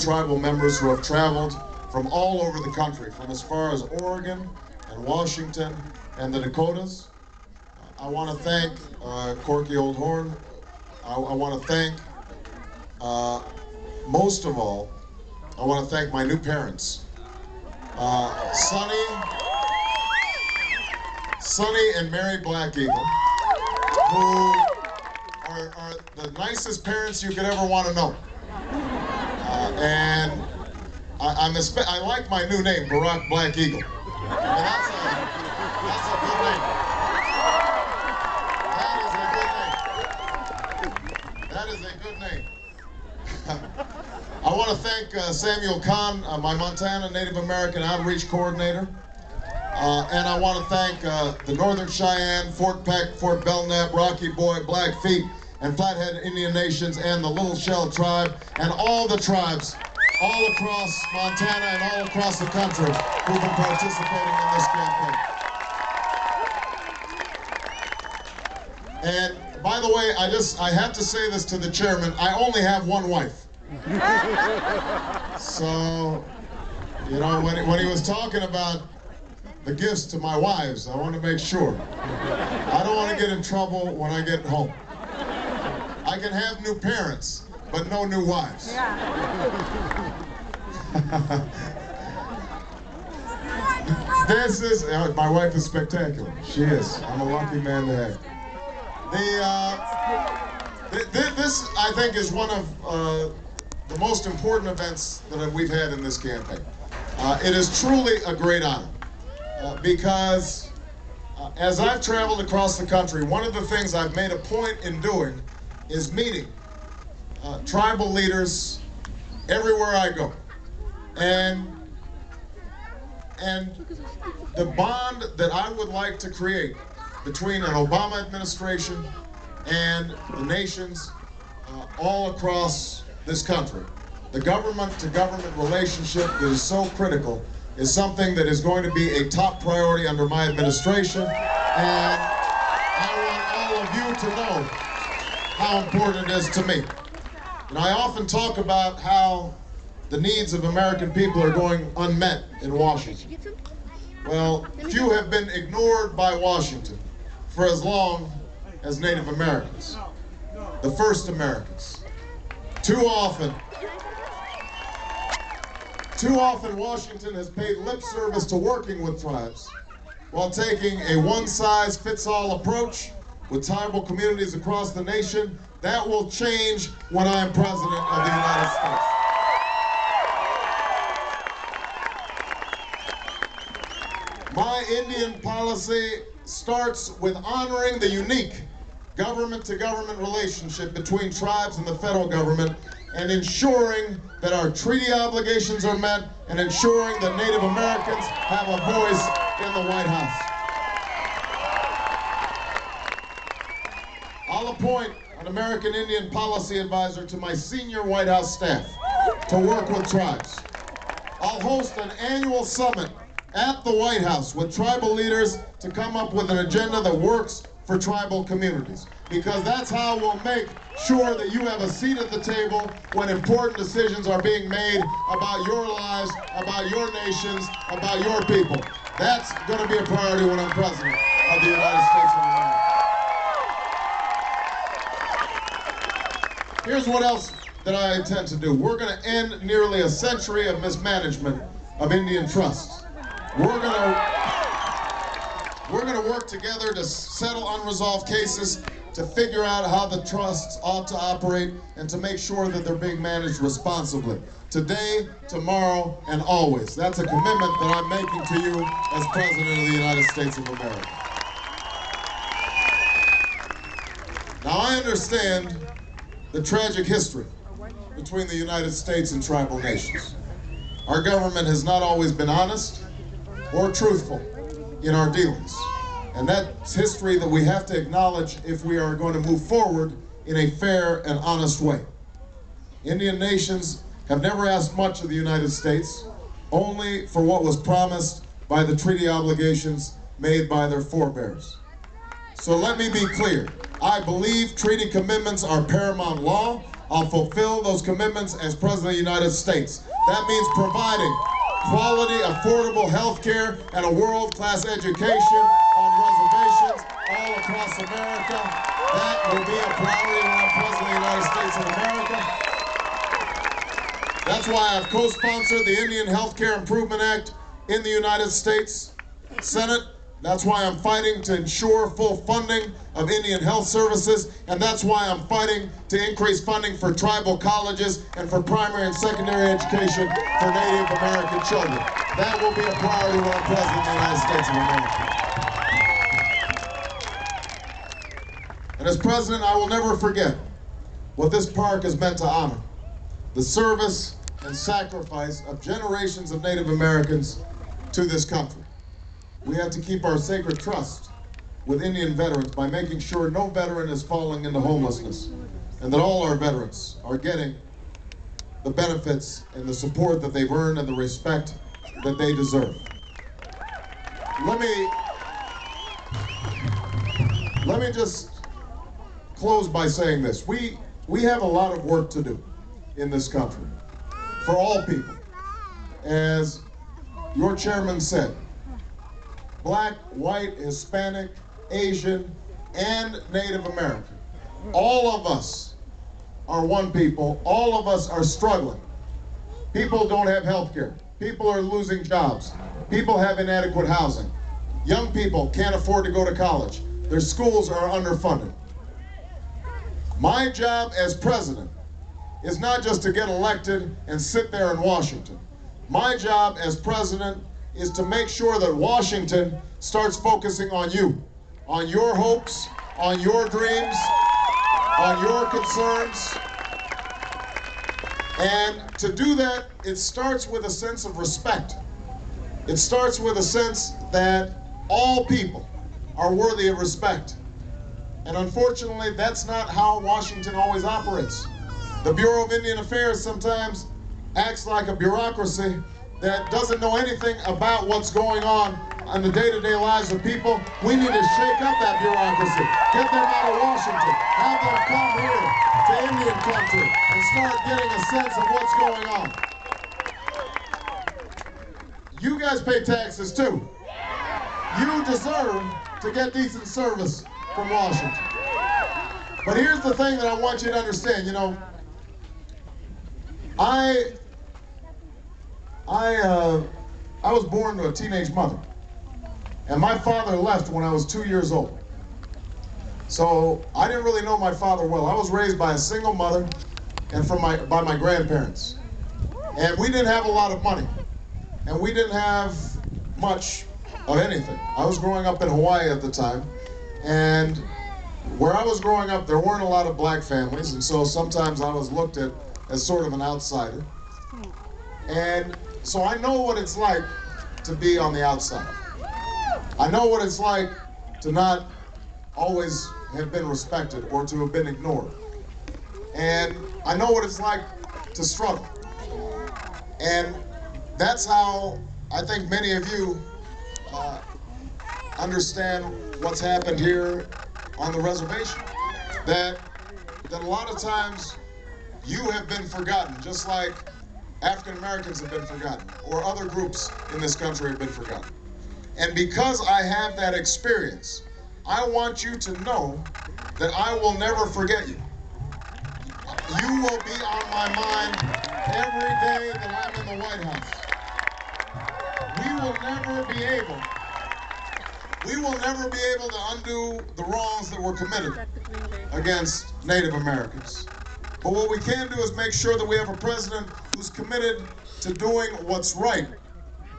tribal members who have traveled from all over the country, from as far as Oregon and Washington and the Dakotas. I want to thank Corky Old Horn. I want to thank, most of all, I want to thank my new parents, Sonny and Mary Black Eagle, who are the nicest parents you could ever want to know. And I like my new name, Barack Black Eagle. I mean, that's a good name. That is a good name. I want to thank Samuel Kahn, my Montana Native American Outreach Coordinator. And I want to thank the Northern Cheyenne, Fort Peck, Fort Belknap, Rocky Boy, Blackfeet, and Flathead Indian Nations, and the Little Shell Tribe, and all the tribes all across Montana and all across the country who've been participating in this campaign. And by the way, I have to say this to the chairman, I only have one wife. So, you know, when he was talking about the gifts to my wives, I want to make sure. I don't want to get in trouble when I get home. I can have new parents, but no new wives. This is, my wife is spectacular. She is. I'm a lucky man to have. This, I think, is one of the most important events that we've had in this campaign. It is truly a great honor because as I've traveled across the country, one of the things I've made a point in doing is meeting tribal leaders everywhere I go. And the bond that I would like to create between an Obama administration and the nations all across this country, the government-to-government relationship that is so critical, is something that is going to be a top priority under my administration. And I want all of you to know how important it is to me. And I often talk about how the needs of American people are going unmet in Washington. Well, few have been ignored by Washington for as long as Native Americans, the first Americans. Too often Washington has paid lip service to working with tribes while taking a one-size-fits-all approach with tribal communities across the nation. That will change when I am President of the United States. My Indian policy starts with honoring the unique government-to-government relationship between tribes and the federal government, and ensuring that our treaty obligations are met, and ensuring that Native Americans have a voice in the White House. I'll appoint an American Indian policy advisor to my senior White House staff to work with tribes. I'll host an annual summit at the White House with tribal leaders to come up with an agenda that works for tribal communities, because that's how we'll make sure that you have a seat at the table when important decisions are being made about your lives, about your nations, about your people. That's going to be a priority when I'm President of the United States of America. Here's what else that I intend to do. We're going to end nearly a century of mismanagement of Indian trusts. We're going to work together to settle unresolved cases, to figure out how the trusts ought to operate, and to make sure that they're being managed responsibly. Today, tomorrow, and always. That's a commitment that I'm making to you as President of the United States of America. Now, I understand the tragic history between the United States and tribal nations. Our government has not always been honest or truthful in our dealings. And that's history that we have to acknowledge if we are going to move forward in a fair and honest way. Indian nations have never asked much of the United States, only for what was promised by the treaty obligations made by their forebears. So let me be clear. I believe treaty commitments are paramount law, I'll fulfill those commitments as President of the United States. That means providing quality, affordable health care and a world-class education on reservations all across America. That will be a priority when I'm President of the United States of America. That's why I've co-sponsored the Indian Health Care Improvement Act in the United States Senate. That's why I'm fighting to ensure full funding of Indian health services, and that's why I'm fighting to increase funding for tribal colleges and for primary and secondary education for Native American children. That will be a priority when I'm President of the United States of America. And as President, I will never forget what this park is meant to honor: the service and sacrifice of generations of Native Americans to this country. We have to keep our sacred trust with Indian veterans by making sure no veteran is falling into homelessness, and that all our veterans are getting the benefits and the support that they've earned and the respect that they deserve. Let me just close by saying this. We have a lot of work to do in this country for all people. As your chairman said, Black, white, Hispanic, Asian, and Native American. All of us are one people. All of us are struggling. People don't have health care. People are losing jobs. People have inadequate housing. Young people can't afford to go to college. Their schools are underfunded. My job as president is not just to get elected and sit there in Washington. My job as president is to make sure that Washington starts focusing on you, on your hopes, on your dreams, on your concerns. And to do that, it starts with a sense of respect. It starts with a sense that all people are worthy of respect. And unfortunately, that's not how Washington always operates. The Bureau of Indian Affairs sometimes acts like a bureaucracy that doesn't know anything about what's going on in the day-to-day lives of people. We need to shake up that bureaucracy, get them out of Washington, have them come here to Indian country and start getting a sense of what's going on. You guys pay taxes too. You deserve to get decent service from Washington. But here's the thing that I want you to understand. You know, I was born to a teenage mother, and my father left when I was 2 years old. So I didn't really know my father well. I was raised by a single mother and by my grandparents. And we didn't have a lot of money, and we didn't have much of anything. I was growing up in Hawaii at the time, and where I was growing up, there weren't a lot of black families, and so sometimes I was looked at as sort of an outsider. And so I know what it's like to be on the outside. I know what it's like to not always have been respected or to have been ignored. And I know what it's like to struggle. And that's how I think many of you understand what's happened here on the reservation. That a lot of times you have been forgotten, just like African Americans have been forgotten, or other groups in this country have been forgotten. And because I have that experience, I want you to know that I will never forget you. You will be on my mind every day that I'm in the White House. We will never be able to undo the wrongs that were committed against Native Americans. But what we can do is make sure that we have a president who's committed to doing what's right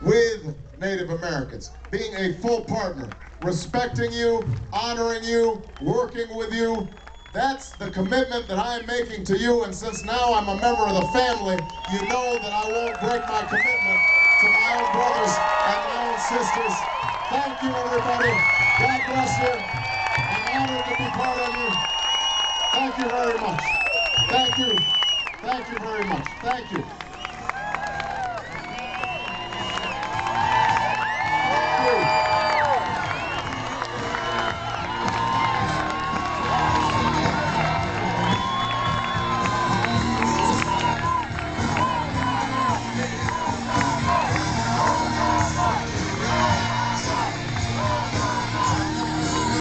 with Native Americans, being a full partner, respecting you, honoring you, working with you. That's the commitment that I'm making to you, and since now I'm a member of the family, you know that I won't break my commitment to my own brothers and my own sisters. Thank you, everybody. God bless you. I'm honored to be part of you. Thank you very much. Thank you. Thank you very much. Thank you.